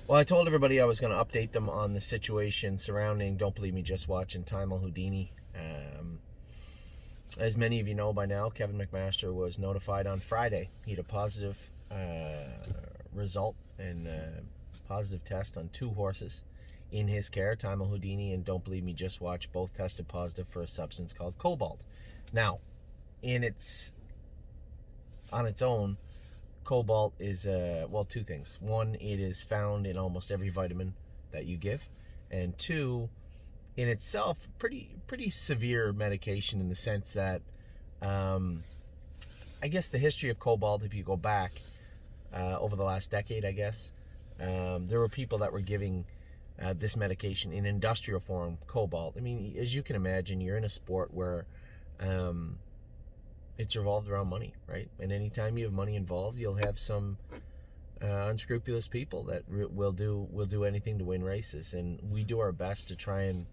Well, I told everybody I was going to update them on the situation surrounding Don't Believe Me, Just Watch and Time Houdini. As many of you know by now, Kevin Mcmaster was notified on Friday. He had a positive result and positive test on two horses in his care. Time Houdini and Don't Believe Me, Just Watch both tested positive for a substance called cobalt. Now, on its own, cobalt is two things. One, it is found in almost every vitamin that you give, and two, in itself, pretty severe medication in the sense that I guess the history of cobalt, if you go back over the last decade, I guess there were people that were giving this medication in industrial form, cobalt. I mean, as you can imagine, you're in a sport where it's revolved around money, right? And anytime you have money involved, you'll have some unscrupulous people that will do anything to win races. And we do our best to try and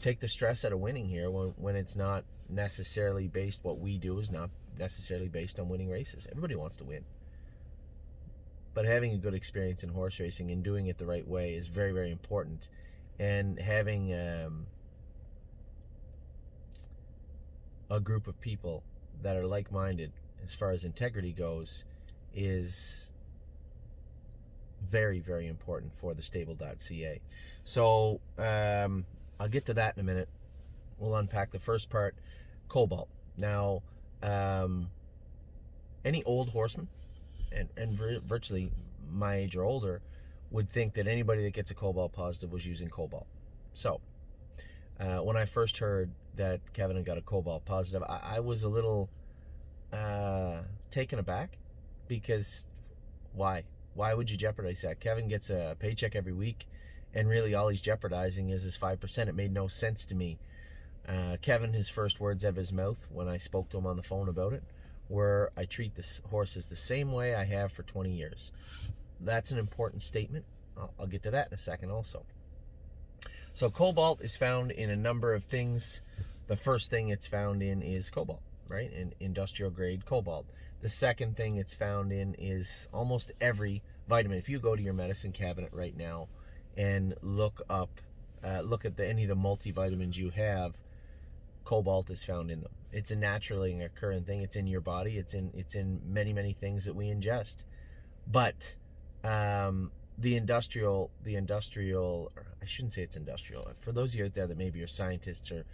take the stress out of winning here when it's not necessarily based. What we do is not necessarily based on winning races. Everybody wants to win, but having a good experience in horse racing and doing it the right way is very, very important. And having a group of people that are like-minded as far as integrity goes is very, very important for the stable.ca. So I'll get to that in a minute. We'll unpack the first part, cobalt. Now, any old horseman, and virtually my age or older, would think that anybody that gets a cobalt positive was using cobalt. So when I first heard that Kevin had got a cobalt positive, I was a little taken aback, because why would you jeopardize that? Kevin gets a paycheck every week, and really all he's jeopardizing is his 5%. It made no sense to me. Kevin, his first words out of his mouth when I spoke to him on the phone about it were, I treat the horses the same way I have for 20 years. That's an important statement. I'll get to that in a second also. So cobalt is found in a number of things. The first thing it's found in is cobalt, right? In industrial grade cobalt. The second thing it's found in is almost every vitamin. If you go to your medicine cabinet right now and look at any of the multivitamins you have, cobalt is found in them. It's a naturally occurring thing. It's in your body. It's in many, many things that we ingest. But the industrial, or I shouldn't say it's industrial. For those of you out there that maybe are scientists, or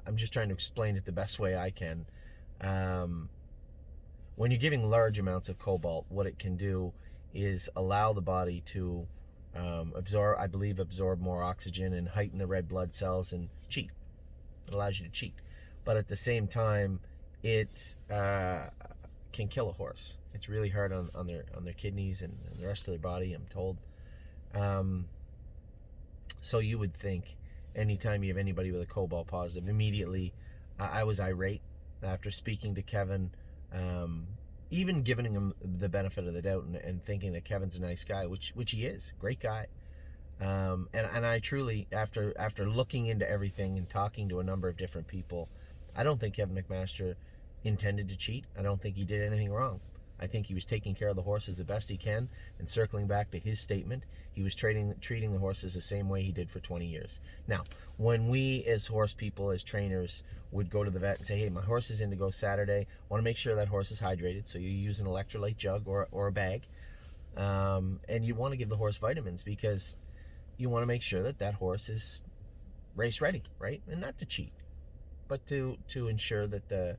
I'm just trying to explain it the best way I can. When you're giving large amounts of cobalt, what it can do is allow the body to absorb more oxygen and heighten the red blood cells and cheat. It allows you to cheat. But at the same time, it can kill a horse. It's really hard on their kidneys and the rest of their body, I'm told. So you would think anytime you have anybody with a cobalt positive, immediately I was irate after speaking to Kevin, even giving him the benefit of the doubt and thinking that Kevin's a nice guy, which he is, great guy. And I truly, after looking into everything and talking to a number of different people, I don't think Kevin Mcmaster intended to cheat. I don't think he did anything wrong. I think he was taking care of the horses the best he can, and circling back to his statement, he was treating the horses the same way he did for 20 years. Now, when we as horse people, as trainers, would go to the vet and say, hey, my horse is in to go Saturday, want to make sure that horse is hydrated, so you use an electrolyte jug or a bag, and you want to give the horse vitamins because you want to make sure that horse is race ready, right? And not to cheat, but to ensure that the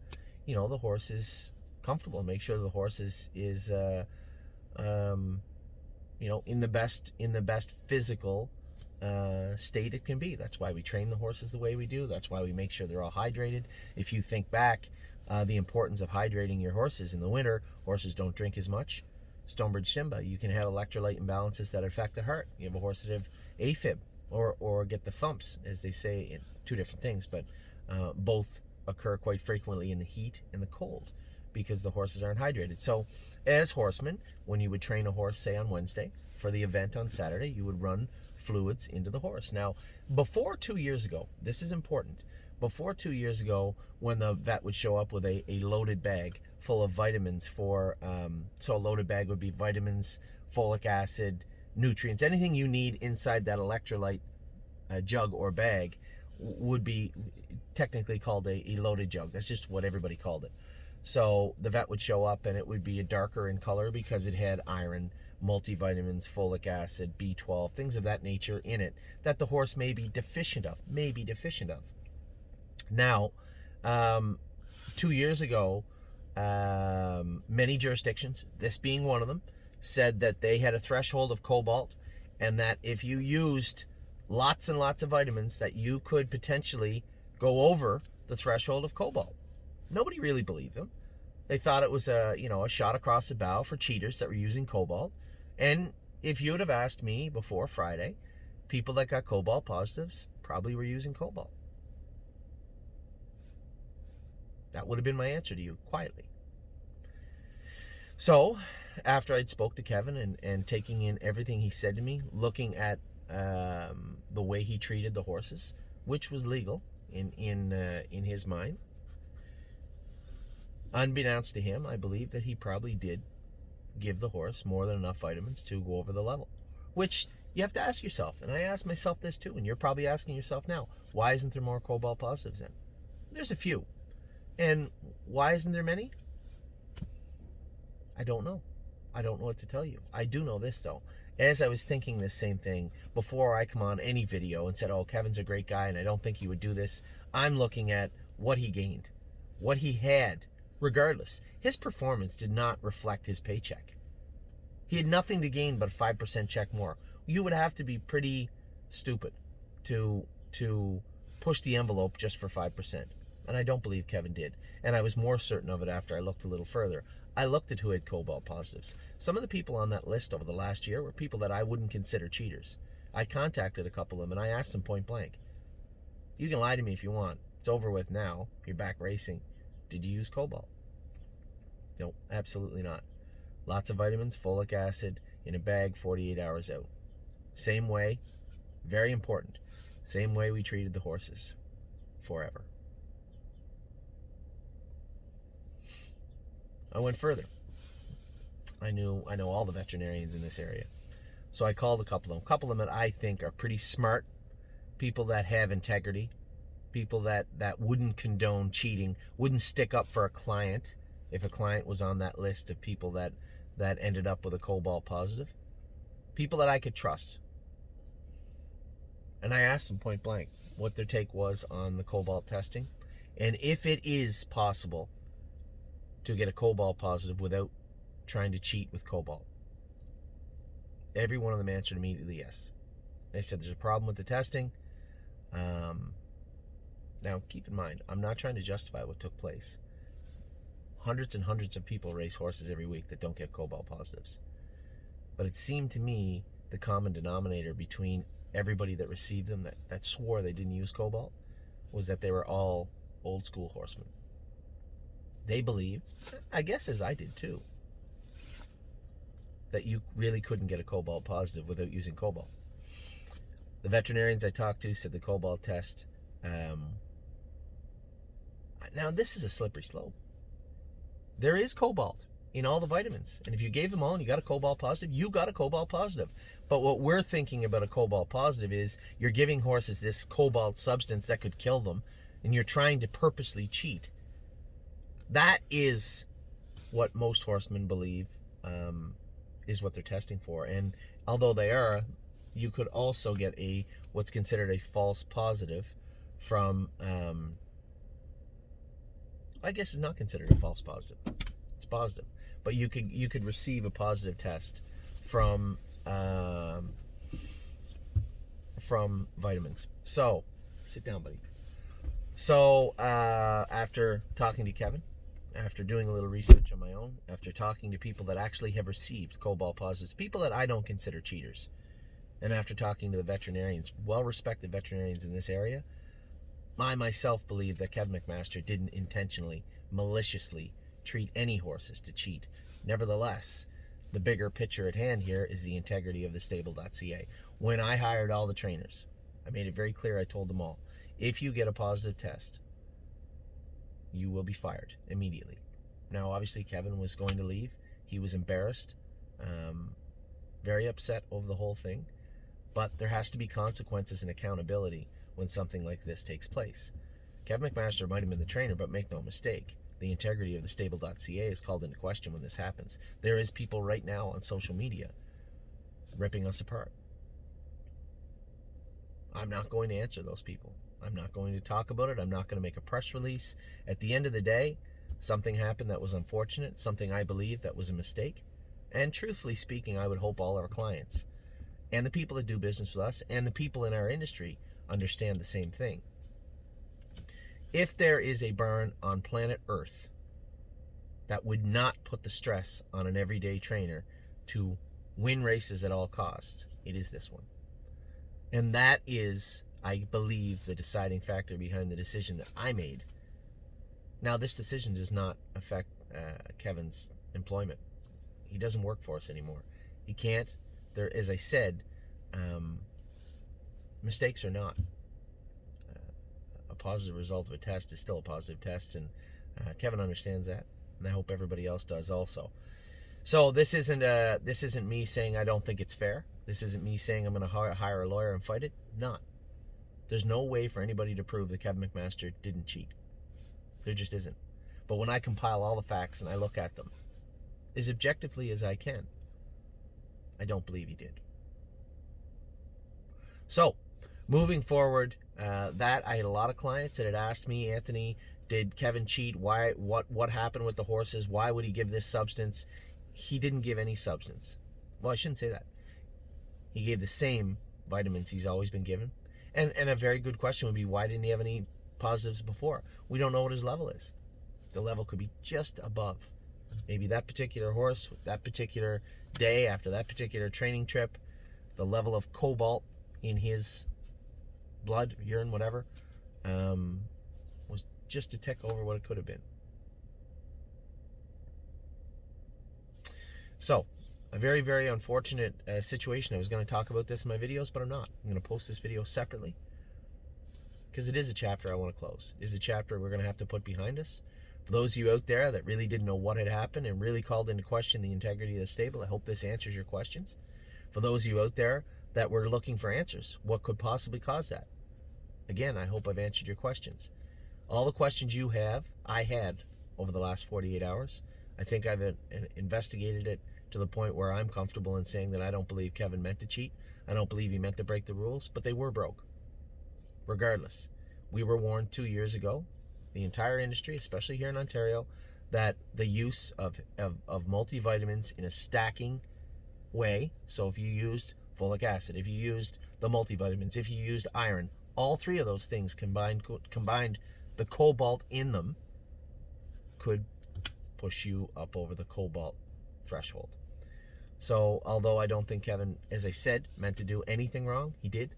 horse is comfortable, make sure the horse is in the best physical state it can be. That's why we train the horses the way we do. That's why we make sure they're all hydrated. If you think back, the importance of hydrating your horses in the winter, horses don't drink as much. Stonebridge Simba, you can have electrolyte imbalances that affect the heart. You have a horse that have AFib or get the thumps, as they say, in two different things, but both occur quite frequently in the heat and the cold because the horses aren't hydrated. So as horsemen, when you would train a horse, say on Wednesday, for the event on Saturday, you would run fluids into the horse. Now, before 2 years ago, this is important, before 2 years ago, when the vet would show up with a loaded bag full of vitamins so a loaded bag would be vitamins, folic acid, nutrients, anything you need inside that electrolyte jug or bag would be technically called a loaded jug. That's just what everybody called it. So the vet would show up and it would be a darker in color because it had iron, multivitamins, folic acid, B12, things of that nature in it that the horse may be deficient of. Now, 2 years ago, many jurisdictions, this being one of them, said that they had a threshold of cobalt, and that if you used lots and lots of vitamins, that you could potentially go over the threshold of cobalt. Nobody really believed them. They thought it was a shot across the bow for cheaters that were using cobalt. And if you would have asked me before Friday, people that got cobalt positives probably were using cobalt. That would have been my answer to you, quietly. So, after I'd spoke to Kevin and taking in everything he said to me, looking at the way he treated the horses, which was legal in his mind, unbeknownst to him, I believe that he probably did give the horse more than enough vitamins to go over the level. Which you have to ask yourself, and I ask myself this too, and you're probably asking yourself now, why isn't there more cobalt positives in? There's a few. And why isn't there many? I don't know. I don't know what to tell you. I do know this, though. As I was thinking this same thing, before I come on any video and said, oh, Kevin's a great guy and I don't think he would do this, I'm looking at what he gained, what he had. Regardless, his performance did not reflect his paycheck. He had nothing to gain but a 5% check more. You would have to be pretty stupid to push the envelope just for 5%. And I don't believe Kevin did. And I was more certain of it after I looked a little further. I looked at who had cobalt positives. Some of the people on that list over the last year were people that I wouldn't consider cheaters. I contacted a couple of them and I asked them point blank, you can lie to me if you want. It's over with now. You're back racing. Did you use cobalt? No, absolutely not. Lots of vitamins, folic acid, in a bag 48 hours out. Same way, very important, same way we treated the horses forever. I went further. I know all the veterinarians in this area. So I called a couple of them that I think are pretty smart, people that have integrity, people that wouldn't condone cheating, wouldn't stick up for a client if a client was on that list of people that ended up with a cobalt positive. People that I could trust. And I asked them point blank what their take was on the cobalt testing, and if it is possible to get a cobalt positive without trying to cheat with cobalt. Every one of them answered immediately yes. They said there's a problem with the testing. Now, keep in mind, I'm not trying to justify what took place. Hundreds and hundreds of people race horses every week that don't get cobalt positives. But it seemed to me the common denominator between everybody that received them that swore they didn't use cobalt was that they were all old school horsemen. They believed, I guess as I did too, that you really couldn't get a cobalt positive without using cobalt. The veterinarians I talked to said the cobalt test, now this is a slippery slope. There is cobalt in all the vitamins, and if you gave them all and you got a cobalt positive, you got a cobalt positive. But what we're thinking about a cobalt positive is you're giving horses this cobalt substance that could kill them, and you're trying to purposely cheat. That is what most horsemen believe is what they're testing for. And although they are, you could also get what's considered a false positive from, I guess it's not considered a false positive. It's positive. But you could receive a positive test from vitamins. So, sit down, buddy. So, after talking to Kevin, after doing a little research on my own, after talking to people that actually have received cobalt positives, people that I don't consider cheaters, and after talking to the veterinarians, well-respected veterinarians in this area, I myself believe that Kevin Mcmaster didn't intentionally, maliciously treat any horses to cheat. Nevertheless, the bigger picture at hand here is the integrity of the stable.ca. When I hired all the trainers, I made it very clear, I told them all, if you get a positive test, you will be fired immediately. Now, obviously, Kevin was going to leave. He was embarrassed. very upset over the whole thing, but there has to be consequences and accountability when something like this takes place. Kevin Mcmaster might have been the trainer, but make no mistake, the integrity of the stable.ca is called into question when this happens. There is people right now on social media ripping us apart. I'm not going to answer those people. I'm not going to talk about it. I'm not going to make a press release. At the end of the day, something happened that was unfortunate, something I believe that was a mistake. And truthfully speaking, I would hope all our clients and the people that do business with us and the people in our industry understand the same thing. If there is a barn on planet Earth that would not put the stress on an everyday trainer to win races at all costs, it is this one. And that is, I believe, the deciding factor behind the decision that I made. Now, this decision does not affect Kevin's employment. He doesn't work for us anymore. He can't. There, as I said, mistakes are not. A positive result of a test is still a positive test, and Kevin understands that, and I hope everybody else does also. So this isn't me saying I don't think it's fair. This isn't me saying I'm going to hire a lawyer and fight it. Not. There's no way for anybody to prove that Kevin Mcmaster didn't cheat. There just isn't. But when I compile all the facts and I look at them as objectively as I can, I don't believe he did. So, moving forward, that I had a lot of clients that had asked me, Anthony, did Kevin cheat? Why? What happened with the horses? Why would he give this substance? He didn't give any substance. Well, I shouldn't say that. He gave the same vitamins he's always been given. And a very good question would be, why didn't he have any positives before? We don't know what his level is. The level could be just above. Maybe that particular horse, that particular day, after that particular training trip, the level of cobalt in his blood, urine, whatever, was just a tick over what it could have been. So, a very, very unfortunate situation. I was going to talk about this in my videos, but I'm not. I'm going to post this video separately because it is a chapter I want to close. It is a chapter we're going to have to put behind us. For those of you out there that really didn't know what had happened and really called into question the integrity of the stable, I hope this answers your questions. For those of you out there that were looking for answers, what could possibly cause that? Again, I hope I've answered your questions. All the questions you have, I had over the last 48 hours. I think I've investigated it to the point where I'm comfortable in saying that I don't believe Kevin meant to cheat. I don't believe he meant to break the rules, but they were broke. Regardless, we were warned 2 years ago, the entire industry, especially here in Ontario, that the use of multivitamins in a stacking way, so if you used folic acid, if you used the multivitamins, if you used iron, all three of those things combined, the cobalt in them could push you up over the cobalt threshold. So, although I don't think Kevin, as I said, meant to do anything wrong, he did,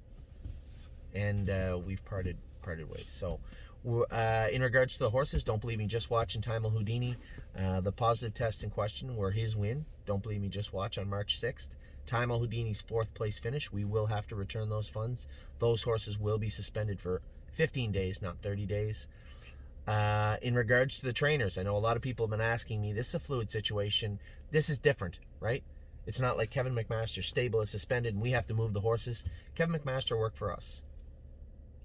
and we've parted ways. So, in regards to the horses, don't believe me, just watch in Time Houdini. The positive test in question were his win. Don't believe me, just watch on March 6th. Time Houdini's 4th place finish. We will have to return those funds. Those horses will be suspended for 15 days, not 30 days. In regards to the trainers, I know a lot of people have been asking me, this is a fluid situation. This is different, right? It's not like Kevin Mcmaster's stable is suspended and we have to move the horses. Kevin Mcmaster worked for us.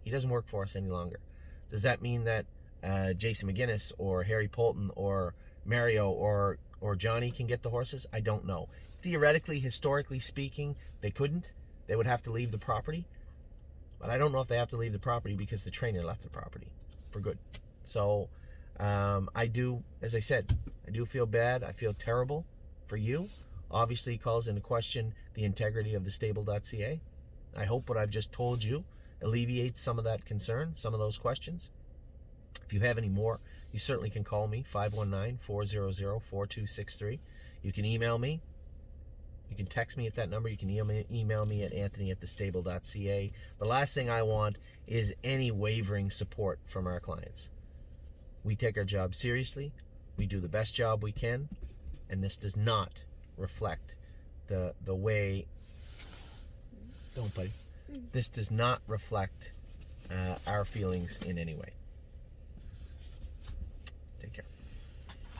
He doesn't work for us any longer. Does that mean that Jason McGinnis or Harry Polton or Mario or Johnny can get the horses? I don't know. Theoretically, historically speaking, they couldn't. They would have to leave the property. But I don't know if they have to leave the property because the trainer left the property for good. So I do, as I said, I do feel bad. I feel terrible for you. Obviously calls into question the integrity of the stable.ca. I hope what I've just told you alleviates some of that concern, some of those questions. If you have any more, you certainly can call me, 519-400-4263. You can email me. You can text me at that number. You can email me at anthony@thestable.ca. The last thing I want is any wavering support from our clients. We take our job seriously. We do the best job we can. And this does not reflect the way... Don't, buddy. This does not reflect our feelings in any way. Take care.